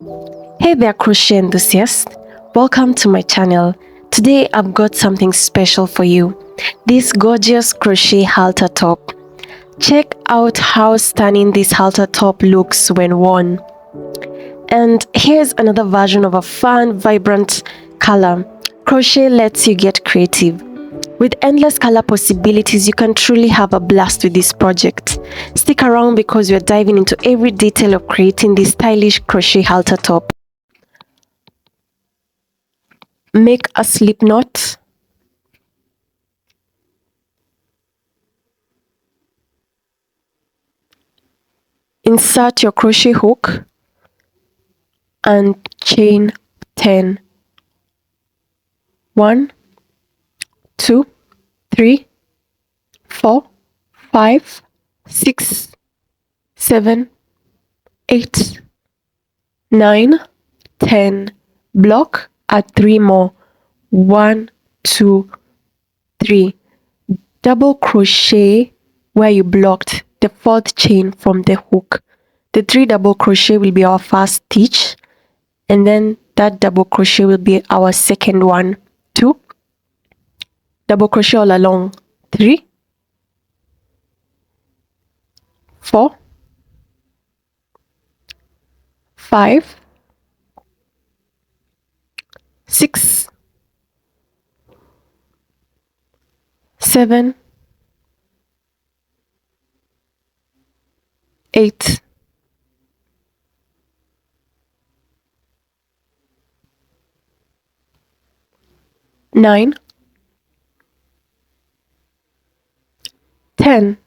Hey there, crochet enthusiast. Welcome to my channel. Today I've got something special for you. This gorgeous crochet halter top. Check out how stunning this halter top looks when worn. And here's another version of a fun, vibrant color. Crochet lets you get creative. With endless color possibilities, you can truly have a blast with this project. Stick around because we're diving into every detail of creating this stylish crochet halter top. Make a slip knot. Insert your crochet hook and chain 10. 1, 2, 3, 4, 5, 6, 7, 8, 9, 10. Block, add 3 more. 1, 2, 3. Double crochet where you blocked the 4th chain from the hook. The 3 double crochet will be our first stitch, and then that double crochet will be our second one. 2 double crochet all along. 3, 4, 5, 6, 7, 8, 9, 10.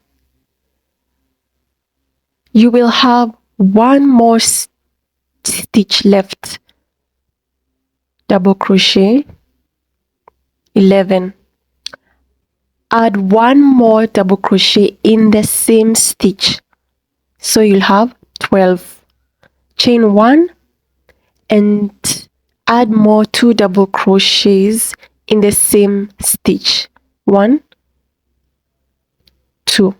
You will have one more stitch left. Double crochet. 11. Add one more double crochet in the same stitch, so you'll have 12. Chain 1 and add more 2 double crochets in the same stitch. 1, 2.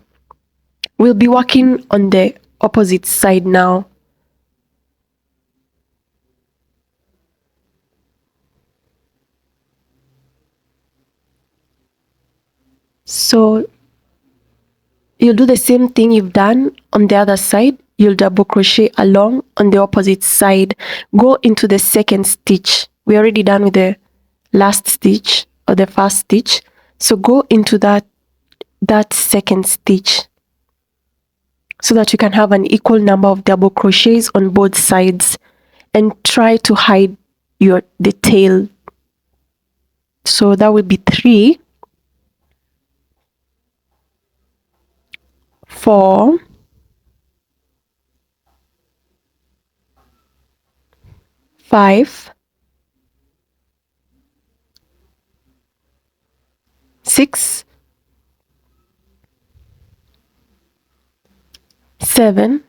We'll be working on the opposite side now. So you'll do the same thing you've done on the other side. You'll double crochet along on the opposite side. Go into the second stitch. We're already done with the last stitch or the first stitch. So go into that second stitch so that you can have an equal number of double crochets on both sides, and try to hide the tail. So that will be 3, 4, 5, 6, 7,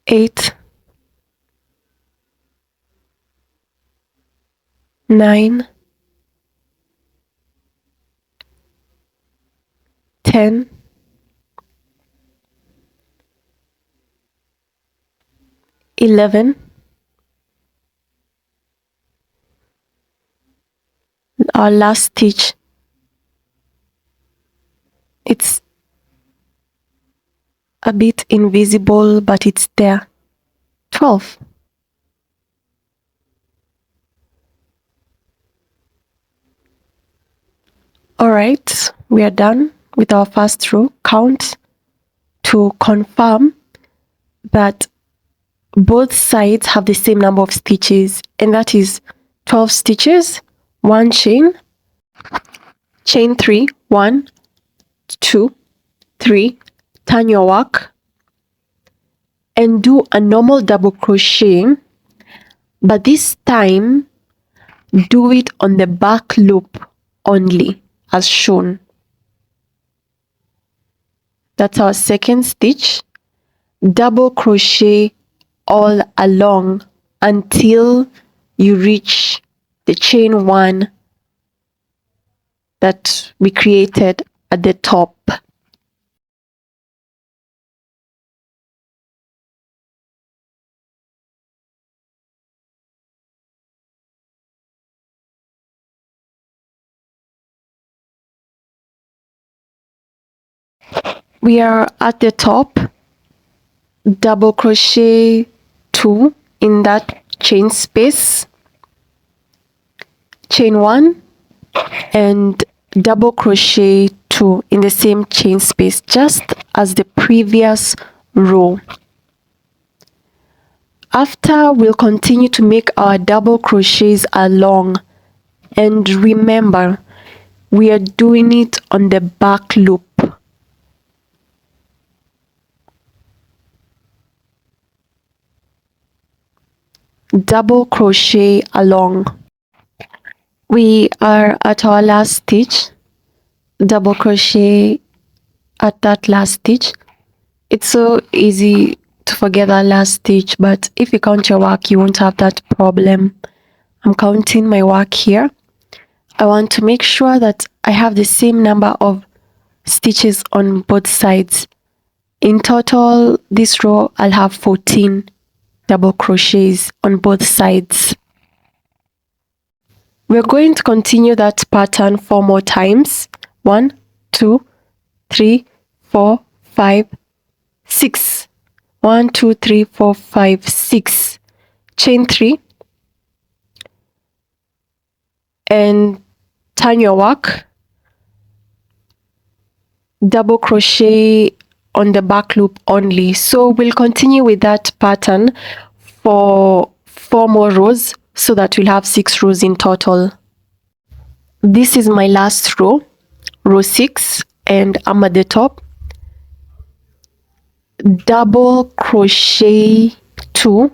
8, 9, 10, 11. Our last stitch, it's a bit invisible, but it's there. 12. Alright, we are done with our first row. Count to confirm that both sides have the same number of stitches, and that is 12 stitches. 1 chain, chain 3, 1, 2, 3, turn your work and do a normal double crochet, but this time do it on the back loop only as shown. That's our second stitch. Double crochet all along until you reach the chain 1 that we created at the top. We are at the top, double crochet 2 in that chain space, chain 1, and double crochet 2 in the same chain space, just as the previous row. After, we'll continue to make our double crochets along, and remember, we are doing it on the back loop. Double crochet along. We are at our last stitch. Double crochet at that last stitch. It's so easy to forget that last stitch, but if you count your work, you won't have that problem. I'm counting my work here. I want to make sure that I have the same number of stitches on both sides. In total, this row, I'll have 14 double crochets on both sides. We're going to continue that pattern 4 more times. 1, 2, 3, 4, 5, 6. 1, 2, 3, 4, 5, 6. Chain 3 and turn your work. Double crochet on the back loop only. So we'll continue with that pattern for 4 more rows so that we'll have 6 rows in total. This is my last row, row 6, and I'm at the top. Double crochet 2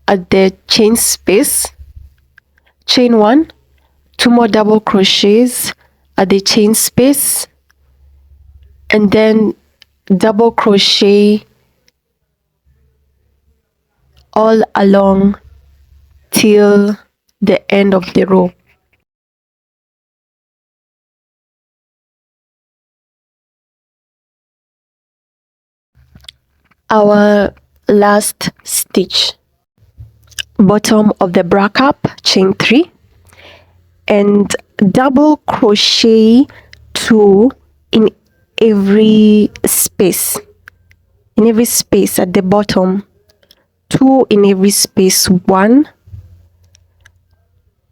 at the chain space, chain 1, 2 more double crochets at the chain space, and then double crochet all along till the end of the row. Our last stitch, bottom of the bra cap, chain 3 and double crochet 2 in every space at the bottom, 2 in every space. 1,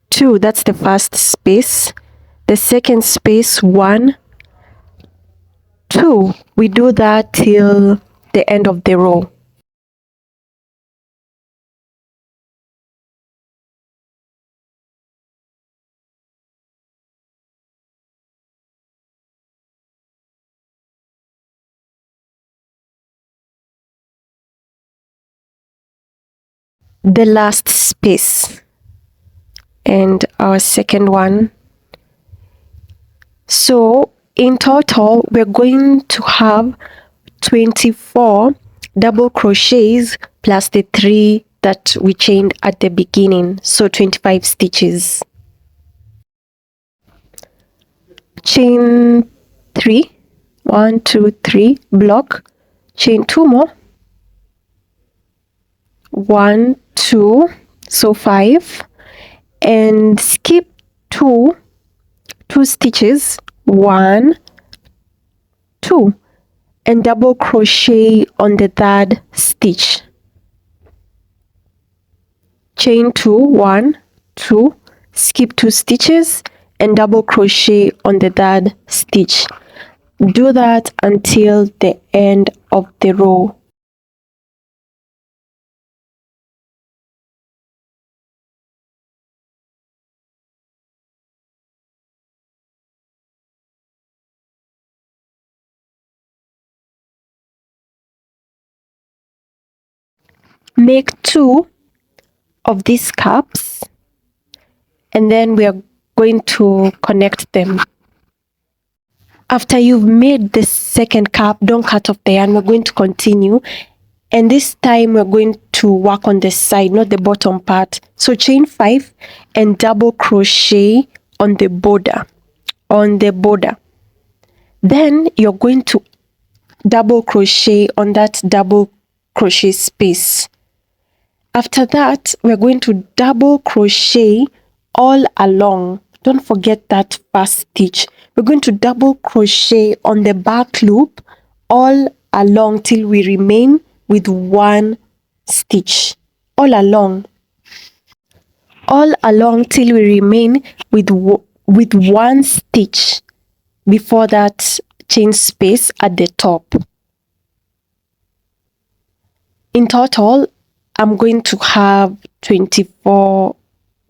2, that's the first space. The second space, 1, 2. We do that till the end of the row. The last space and our second one. So in total, we're going to have 24 double crochets plus the 3 that we chained at the beginning, so 25 stitches. Chain 3, 1, 2, 3, block, chain 2 more, 1, 2, so 5, and skip 2 stitches, 1, 2, and double crochet on the third stitch. Chain 2, 1, 2, skip 2 stitches and double crochet on the third stitch. Do that until the end of the row. Make 2 of these caps and then we are going to connect them. After you've made the second cap, don't cut off the yarn. We're going to continue, and this time we're going to work on the side, not the bottom part. So chain 5 and double crochet on the border. Then you're going to double crochet on that double crochet space. After that, we're going to double crochet all along. Don't forget that first stitch. We're going to double crochet on the back loop all along till we remain with one stitch. All along till we remain with one stitch before that chain space at the top. In total, I'm going to have 24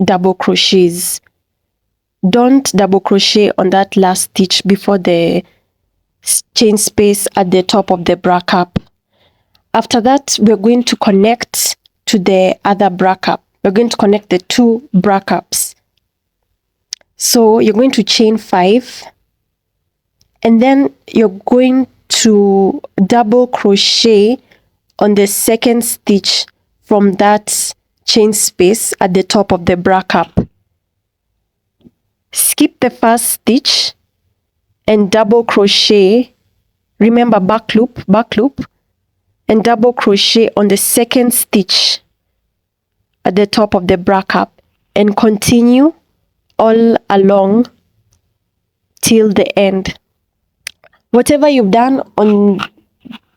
double crochets. Don't double crochet on that last stitch before the chain space at the top of the bra cup. After that, we're going to connect to the other bra cup. We're going to connect the two bra cups. So you're going to chain 5, and then you're going to double crochet on the second stitch from that chain space at the top of the bra cup. Skip the first stitch and double crochet. Remember, back loop, and double crochet on the second stitch at the top of the bra cup, and continue all along till the end. Whatever you've done on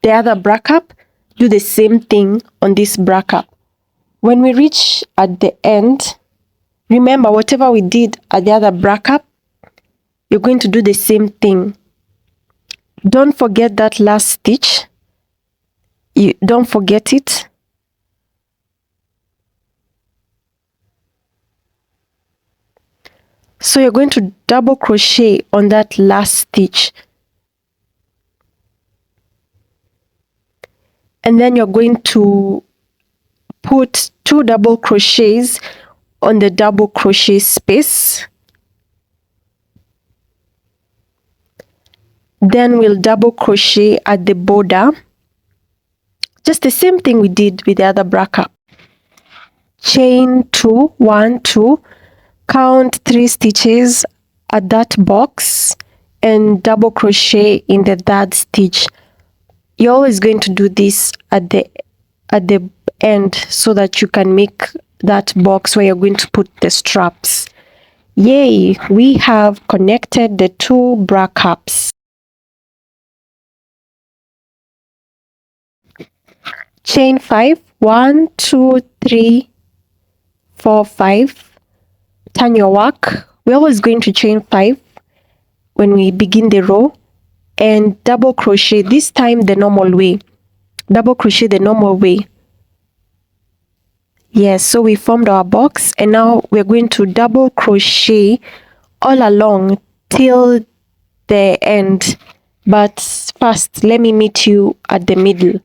the other bra cup, do the same thing on this bra cup. When we reach at the end, remember, whatever we did at the other bra cup, you're going to do the same thing. Don't forget that last stitch. Don't forget it. So you're going to double crochet on that last stitch, and then you're going to put 2 double crochets on the double crochet space. Then we'll double crochet at the border, just the same thing we did with the other bra cup. Chain 2, 1, 2, count 3 stitches at that box, and double crochet in the third stitch. You're always going to do this at the end so that you can make that box where you're going to put the straps. Yay, we have connected the 2 bra cups. Chain 5, 1, 2, 3, 4, 5. Turn your work. We're always going to chain 5 when we begin the row, and double crochet, this time the normal way. Double crochet the normal way. Yes, so we formed our box, and now we're going to double crochet all along till the end. But first, let me meet you at the middle.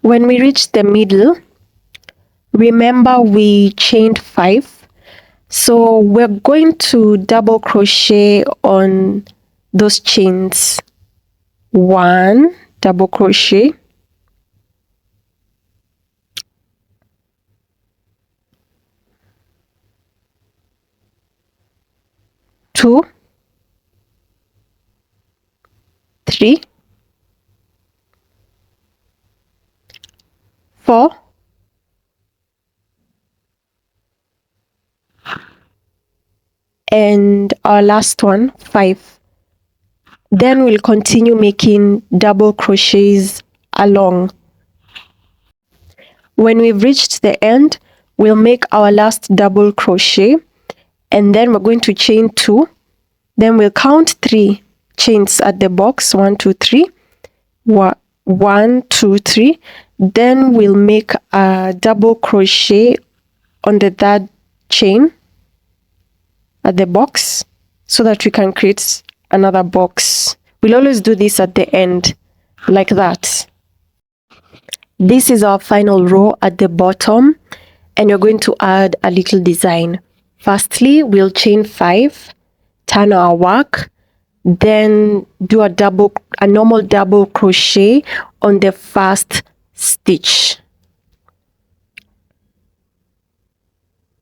When we reach the middle, remember we chained 5. So we're going to double crochet on those chains. 1 double crochet, 2, 3, 4, and our last one, 5. Then we'll continue making double crochets along. When we've reached the end, we'll make our last double crochet, and then we're going to chain 2. Then we'll count 3 chains at the box. 1, 2, 3. 1, 2, 3. Then we'll make a double crochet on the third chain at the box so that we can create another box. We'll always do this at the end, like that. This is our final row at the bottom, and you're going to add a little design. Firstly, we'll chain 5, turn our work, then do a normal double crochet on the first stitch.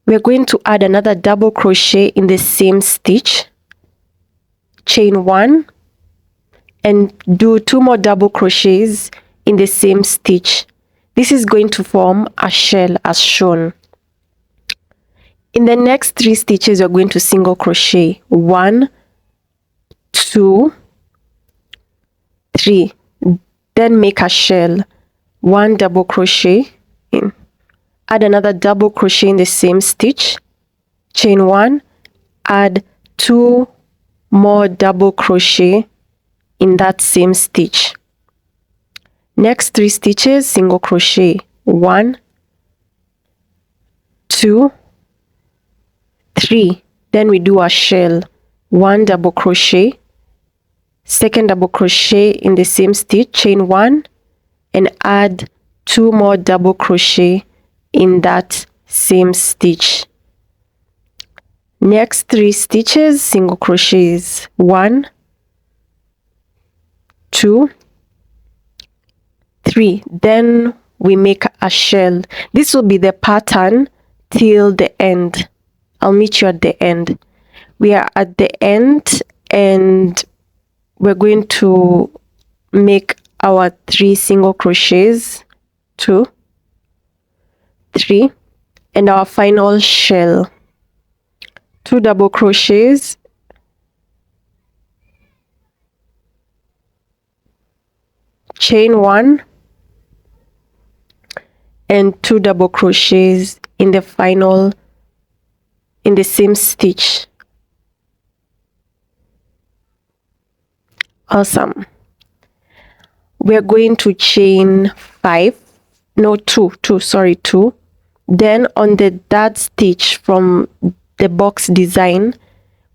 We're going to add another double crochet in the same stitch, chain 1, and do 2 more double crochets in the same stitch. This is going to form a shell as shown. In the next 3 stitches, you're going to single crochet 1, 2, 3. Then make a shell, 1 double crochet in, add another double crochet in the same stitch, chain 1, add 2 more double crochet in that same stitch. Next 3 stitches, single crochet 1, 2, 3. Then we do a shell, 1 double crochet, second double crochet in the same stitch, chain 1, and add 2 more double crochet in that same stitch. Next 3 stitches, single crochets 1, 2, 3. Then we make a shell. This will be the pattern till the end. I'll meet you at the end. We are at the end and we're going to make our 3 single crochets, 2, 3, and our final shell, 2 double crochets, chain 1, and 2 double crochets in the final, in the same stitch. Awesome. We're going to chain 5, no 2, sorry, 2. Then on the third stitch from the box design,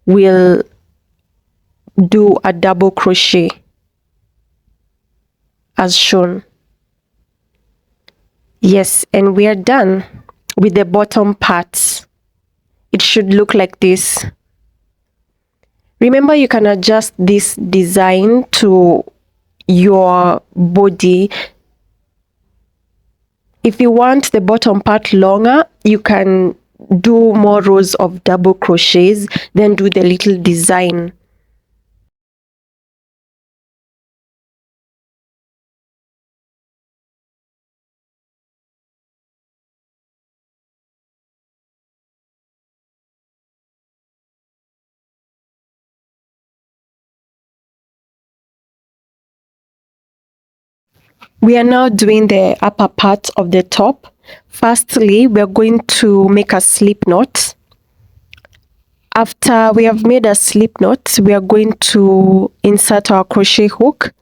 we'll do a double crochet as shown. Yes, and we are done with the bottom parts. It should look like this. Remember, you can adjust this design to your body. If you want the bottom part longer, you can do more rows of double crochets, then do the little design. We are now doing the upper part of the top. Firstly, we're going to make a slip knot. After we have made a slip knot, we are going to insert our crochet hook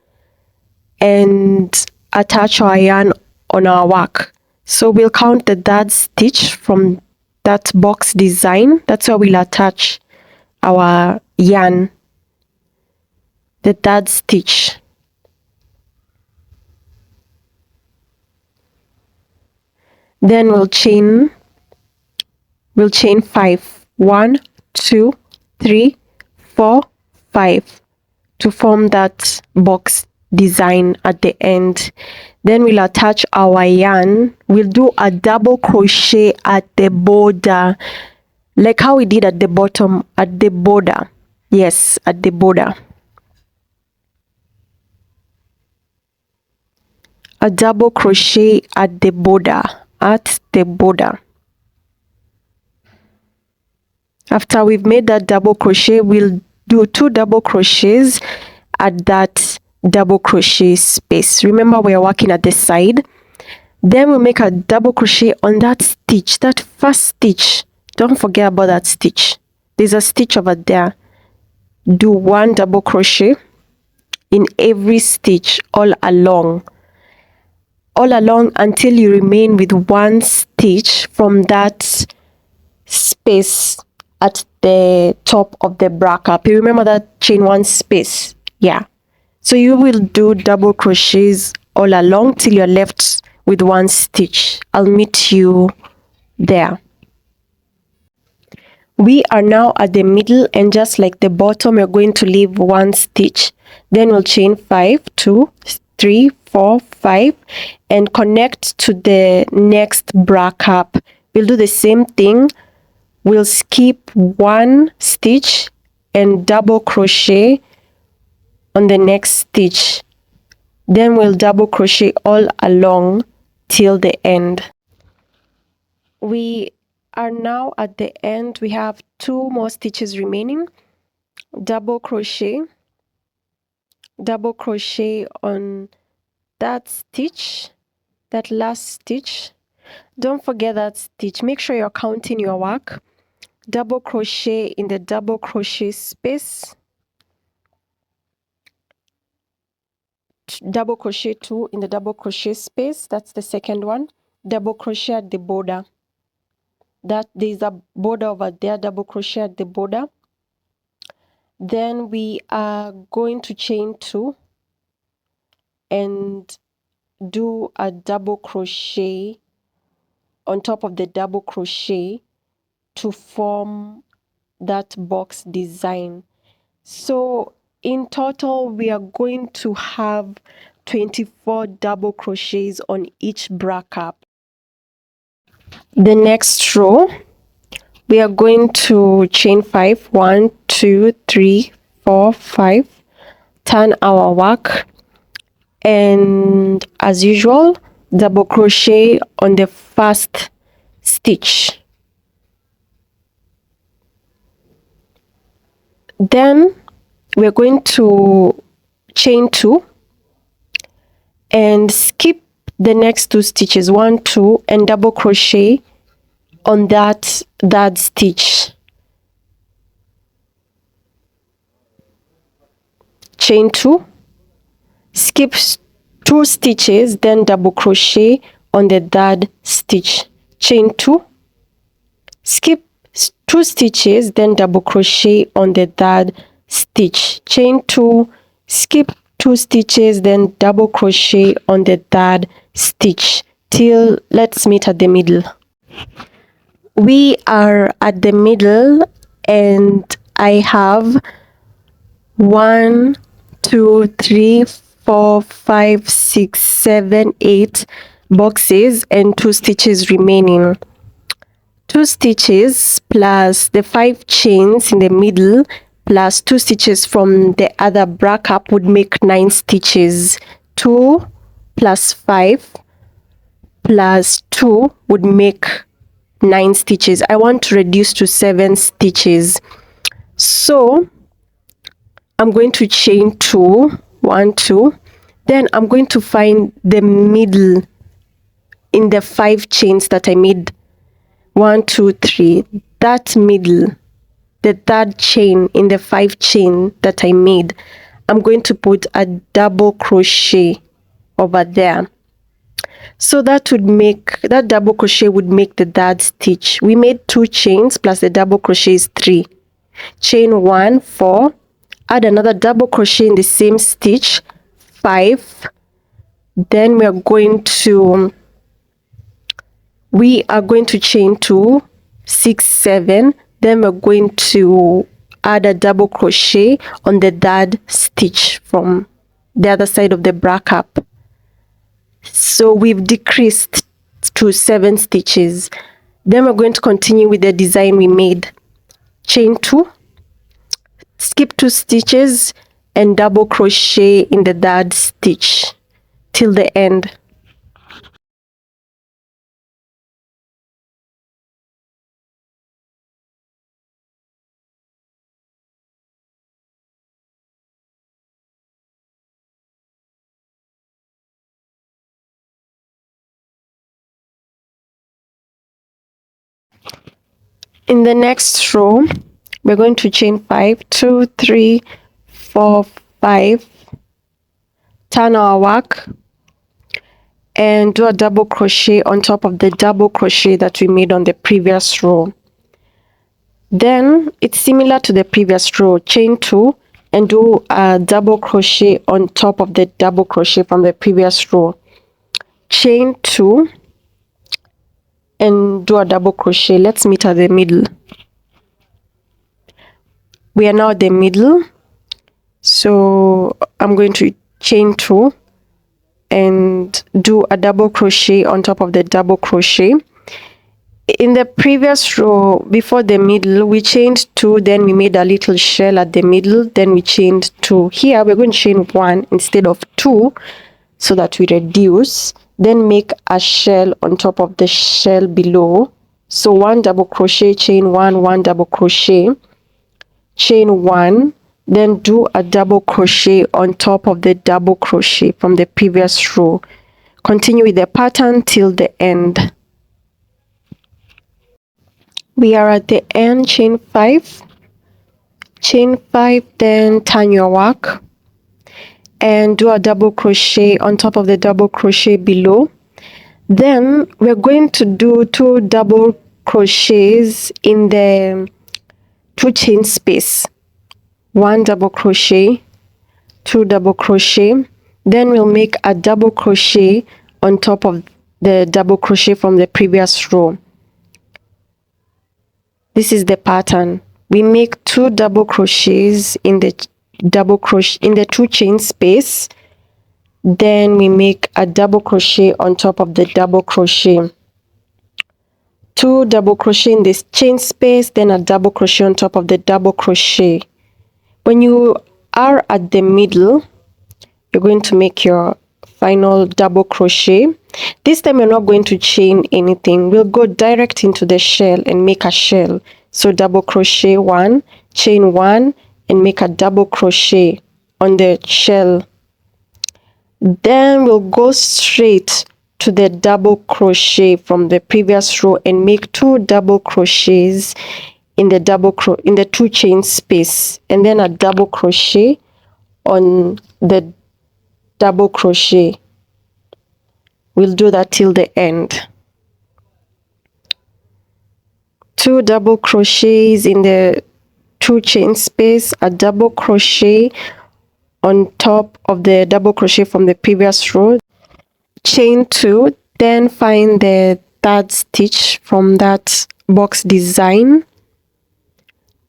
and attach our yarn on our work. So we'll count the third stitch from that box design. That's where we'll attach our yarn, the third stitch. Then we'll chain 5. 1, 2, 3, 4, 5 to form that box design at the end. Then we'll attach our yarn. We'll do a double crochet at the border, like how we did at the bottom, at the border. Yes, at the border. A double crochet at the border, at the border. After we've made that double crochet, we'll do 2 double crochets at that double crochet space. Remember, we are working at the side. Then we'll make a double crochet on that stitch, that first stitch. Don't forget about that stitch. There's a stitch over there. Do 1 double crochet in every stitch all along until you remain with 1 stitch from that space at the top of the bra cup. You remember that chain 1 space? Yeah. So you will do double crochets all along till you're left with 1 stitch. I'll meet you there. We are now at the middle, and just like the bottom, we're going to leave 1 stitch. Then we'll chain 5, 2, 3, 4, 5, and connect to the next bra cup. We'll do the same thing. We'll skip 1 stitch and double crochet on the next stitch. Then we'll double crochet all along till the end. We are now at the end. We have 2 more stitches remaining. Double crochet on that stitch, that last stitch. Don't forget that stitch. Make sure you're counting your work. Double crochet in the double crochet space, double crochet 2 in the double crochet space. That's the second one. Double crochet at the border. That there's a border over there. Double crochet at the border. Then we are going to chain 2 and do a double crochet on top of the double crochet to form that box design. So in total, we are going to have 24 double crochets on each bra cap. The next row, we are going to chain 5. 1, 2, 3, 4, 5. Turn our work, and as usual, double crochet on the first stitch. Then we're going to chain 2 and skip the next 2 stitches, 1, 2, and double crochet on that third stitch. Chain 2, skip 2 stitches, then double crochet on the third stitch. Chain 2, skip 2 stitches, then double crochet on the third stitch. Chain 2, skip 2 stitches, then double crochet on the third stitch till let's meet at the middle. We are at the middle, and I have 1, 2, 3, 4, 5, 6, 7, 8 boxes and 2 stitches remaining. 2 stitches plus the 5 chains in the middle plus 2 stitches from the other bra cap would make 9 stitches. 2 plus 5 plus 2 would make 9 stitches. I want to reduce to 7 stitches. So I'm going to chain 2, 1, 2. Then I'm going to find the middle in the 5 chains that I made. 1, 2, 3. That middle, the third chain in the 5 chain that I made, I'm going to put a double crochet over there. So that would make, that double crochet would make the third stitch. We made 2 chains plus the double crochet is 3. Chain 1, 4, add another double crochet in the same stitch, 5. Then we are going to chain 2, 6, 7. Then we're going to add a double crochet on the third stitch from the other side of the bra cap. So we've decreased to 7 stitches. Then we're going to continue with the design we made. Chain 2, skip 2 stitches and double crochet in the third stitch till the end. In the next row, we're going to chain 5, 2, 3, 4, 5, turn our work, and do a double crochet on top of the double crochet that we made on the previous row. Then it's similar to the previous row. Chain 2 and do a double crochet on top of the double crochet from the previous row. Chain 2 and do a double crochet. Let's meet at the middle. We are now at the middle, so I'm going to chain 2 and do a double crochet on top of the double crochet. In the previous row before the middle, we chained 2, then we made a little shell at the middle, then we chained 2. Here we're going to chain 1 instead of 2 so that we reduce. then make a shell on top of the shell below. So 1 double crochet, chain 1, 1 double crochet, chain 1, then do a double crochet on top of the double crochet from the previous row. Continue with the pattern till the end. We are at the end, chain 5, then turn your work and do a double crochet on top of the double crochet below. Then we're going to do 2 double crochets in the 2 chain space. 1 double crochet, 2 double crochet, then we'll make a double crochet on top of the double crochet from the previous row. This is the pattern. We make 2 double crochets in the 2 chain space, then we make a double crochet on top of the double crochet. 2 double crochet in this chain space, then a double crochet on top of the double crochet. When you are at the middle, you're going to make your final double crochet. This time you're not going to chain anything. We'll go direct into the shell and make a shell. So double crochet 1, chain 1, and make a double crochet on the shell. Then we'll go straight to the double crochet from the previous row and make 2 double crochets in the 2 chain space, and then a double crochet on the double crochet. We'll do that till the end. 2 double crochets in the 2 chain space, a double crochet on top of the double crochet from the previous row, chain 2, then find the 3rd stitch from that box design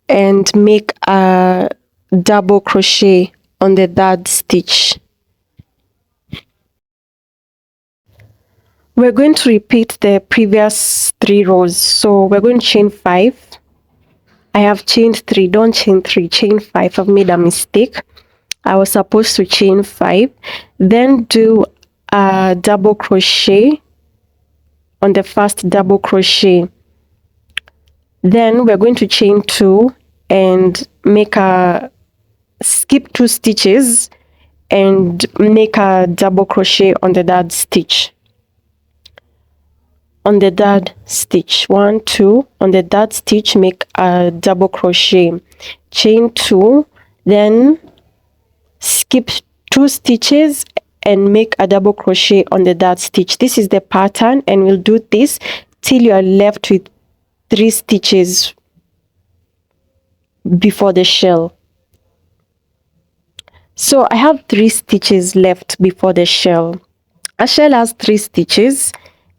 and make a double crochet on the 3rd stitch. We're going to repeat the previous 3 rows. So we're going to chain 5. I have chained 3. Don't chain 3, chain 5. I've made a mistake. I was supposed to chain 5. Then do a double crochet on the first double crochet. Then we're going to chain 2 and make a skip 2 stitches and make a double crochet on the 3rd stitch. On the 3rd stitch, 1, 2, on the 3rd stitch, make a double crochet, chain 2, then skip 2 stitches and make a double crochet on the 3rd stitch. This is the pattern, and we'll do this till you are left with 3 stitches before the shell. So I have 3 stitches left before the shell. A shell has 3 stitches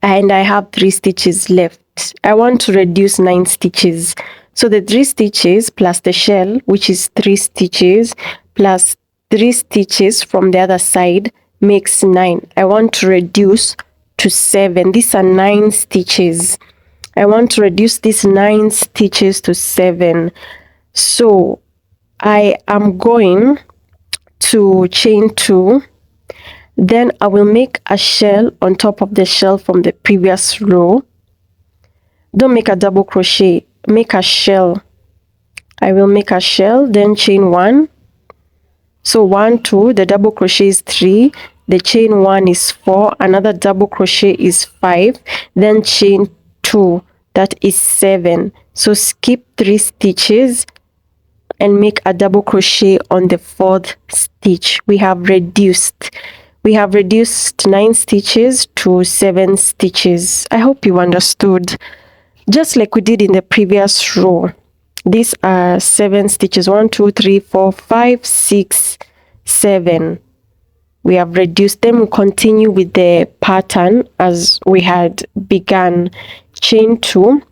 and I have 3 stitches left. I want to reduce 9 stitches. So the 3 stitches plus the shell, which is 3 stitches, plus 3 stitches from the other side makes 9. I want to reduce to 7. These are 9 stitches. I want to reduce these 9 stitches to 7. So I am going to chain 2. Then I will make a shell on top of the shell from the previous row. Don't make a double crochet, make a shell. I will make a shell, then chain 1. So 1, 2, the double crochet is 3, the chain 1 is 4, another double crochet is 5, then chain 2, that is 7. So skip 3 stitches and make a double crochet on the 4th stitch. We have reduced 9 stitches to 7 stitches. I hope you understood. Just like we did in the previous row. These are 7 stitches. 1, 2, 3, 4, 5, 6, 7. We have reduced them. We'll continue with the pattern as we had begun. Chain 2,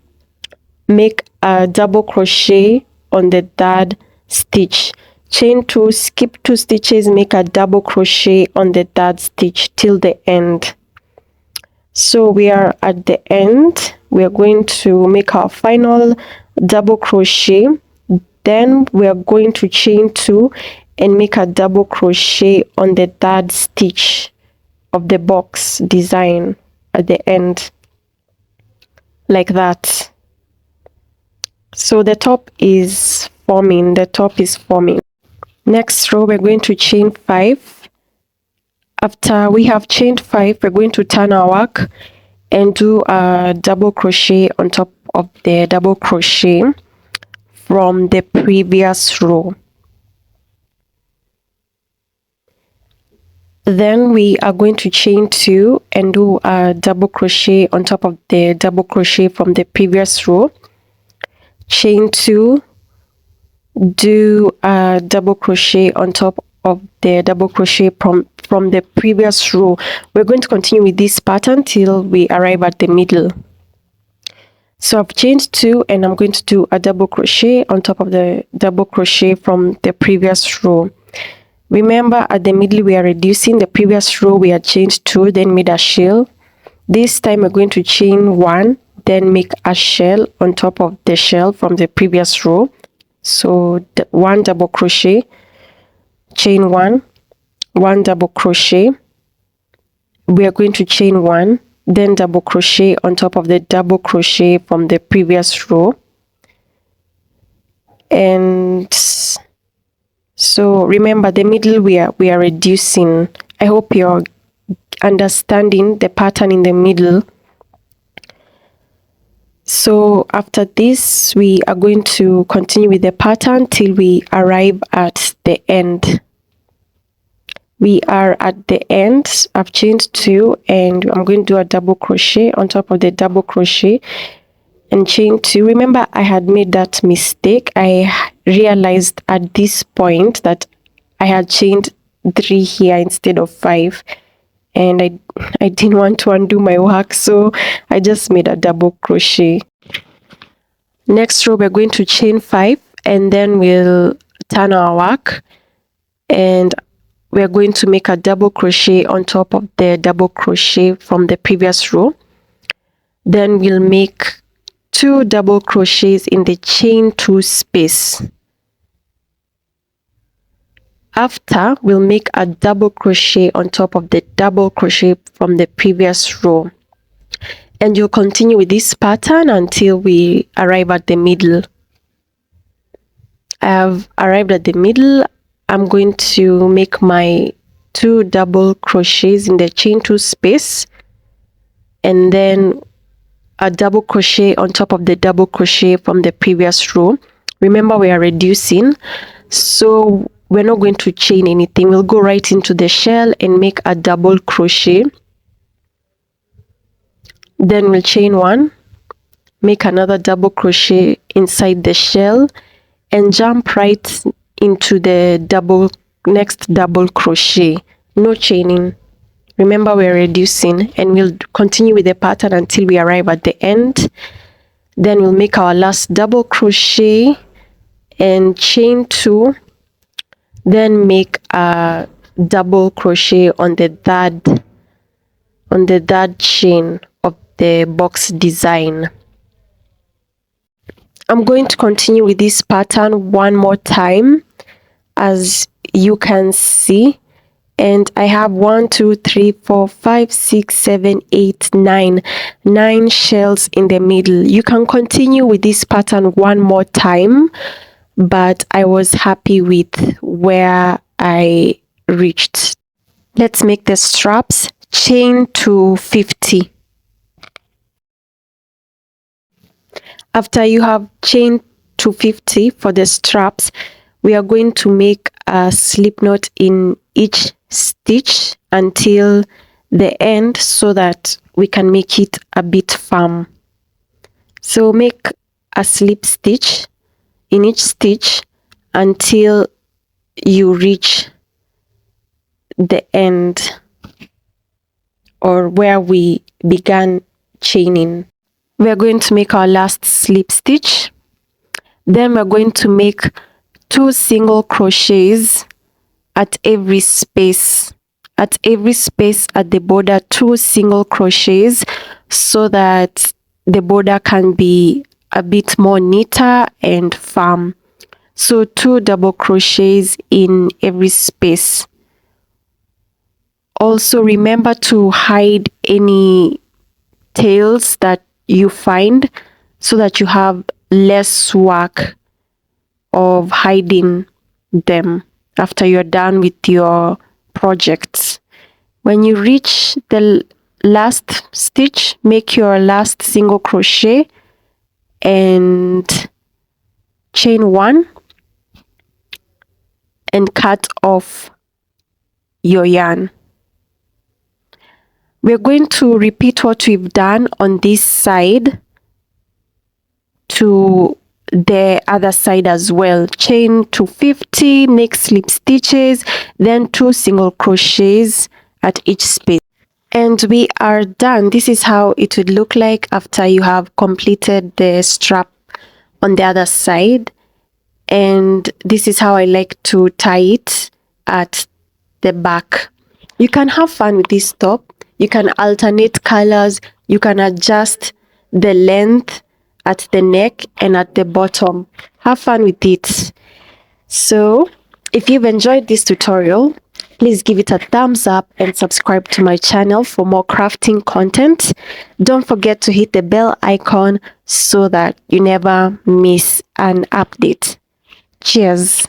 make a double crochet on the 3rd stitch. Chain 2, skip 2 stitches, make a double crochet on the 3rd stitch till the end. So we are at the end. We are going to make our final double crochet. Then we are going to chain 2 and make a double crochet on the 3rd stitch. of the box design at the end, like that. So the top is forming. Next row, we're going to chain 5. After we have chained 5, we're going to turn our work and do a double crochet on top of the double crochet from the previous row. Then we are going to chain 2 and do a double crochet on top of the double crochet from the previous row. Chain 2, do a double crochet on top of the double crochet from the previous row. We're going to continue with this pattern till we arrive at the middle. So I've chained 2 and I'm going to do a double crochet on top of the double crochet from the previous row. Remember, at the middle we are reducing. The previous row we had chained 2, then made a shell. This time we're going to chain 1, then make a shell on top of the shell from the previous row. So 1 double crochet, chain 1, 1 double crochet. We are going to chain 1, then double crochet on top of the double crochet from the previous row. And so remember, the middle we are reducing. I hope you're understanding the pattern in the middle. So after this, we are going to continue with the pattern till we arrive at the end. We are at the end. I've chained 2 and I'm going to do a double crochet on top of the double crochet and chain 2. Remember, I had made that mistake. I realized at this point that I had chained 3 here instead of 5, and I didn't want to undo my work, so I just made a double crochet. Next row, we're going to chain 5 and then we'll turn our work and we're going to make a double crochet on top of the double crochet from the previous row. Then we'll make 2 double crochets in the chain 2 space. After, we'll make a double crochet on top of the double crochet from the previous row. And you'll continue with this pattern until we arrive at the middle. I've arrived at the middle. I'm going to make my 2 double crochets in the chain 2 space and then a double crochet on top of the double crochet from the previous row. Remember, we are reducing, so we're not going to chain anything. We'll go right into the shell and make a double crochet. Then we'll chain 1, make another double crochet inside the shell and jump right into the next double crochet. No chaining. Remember, we're reducing, and we'll continue with the pattern until we arrive at the end. Then we'll make our last double crochet and chain 2, then make a double crochet on the third chain of the box design. I'm going to continue with this pattern one more time, as you can see. And I have 1, 2, 3, 4, 5, 6, 7, 8, 9 shells in the middle. You can continue with this pattern one more time, but I was happy with where I reached. Let's make the straps. Chain to 50. After you have chained to 50 for the straps, we are going to make a slip knot in each stitch until the end so that we can make it a bit firm. So make a slip stitch in each stitch until you reach the end or where we began chaining. We are going to make our last slip stitch. Then we're going to make 2 single crochets at every space. At every space at the border, 2 single crochets so that the border can be a bit more neater and firm. So 2 double crochets in every space Also remember to hide any tails that you find so that you have less work of hiding them after you're done with your projects. When you reach the last stitch, make your last single crochet and chain one and cut off your yarn. We're going to repeat what we've done on this side to the other side as well. Chain to 50, make slip stitches, then 2 single crochets at each space. And we are done. This is how it would look like after you have completed the strap on the other side. And this is how I like to tie it at the back. You can have fun with this top. You can alternate colors. You can adjust the length at the neck and at the bottom. Have fun with it. So if you've enjoyed this tutorial, please give it a thumbs up and subscribe to my channel for more crafting content. Don't forget to hit the bell icon so that you never miss an update. Cheers.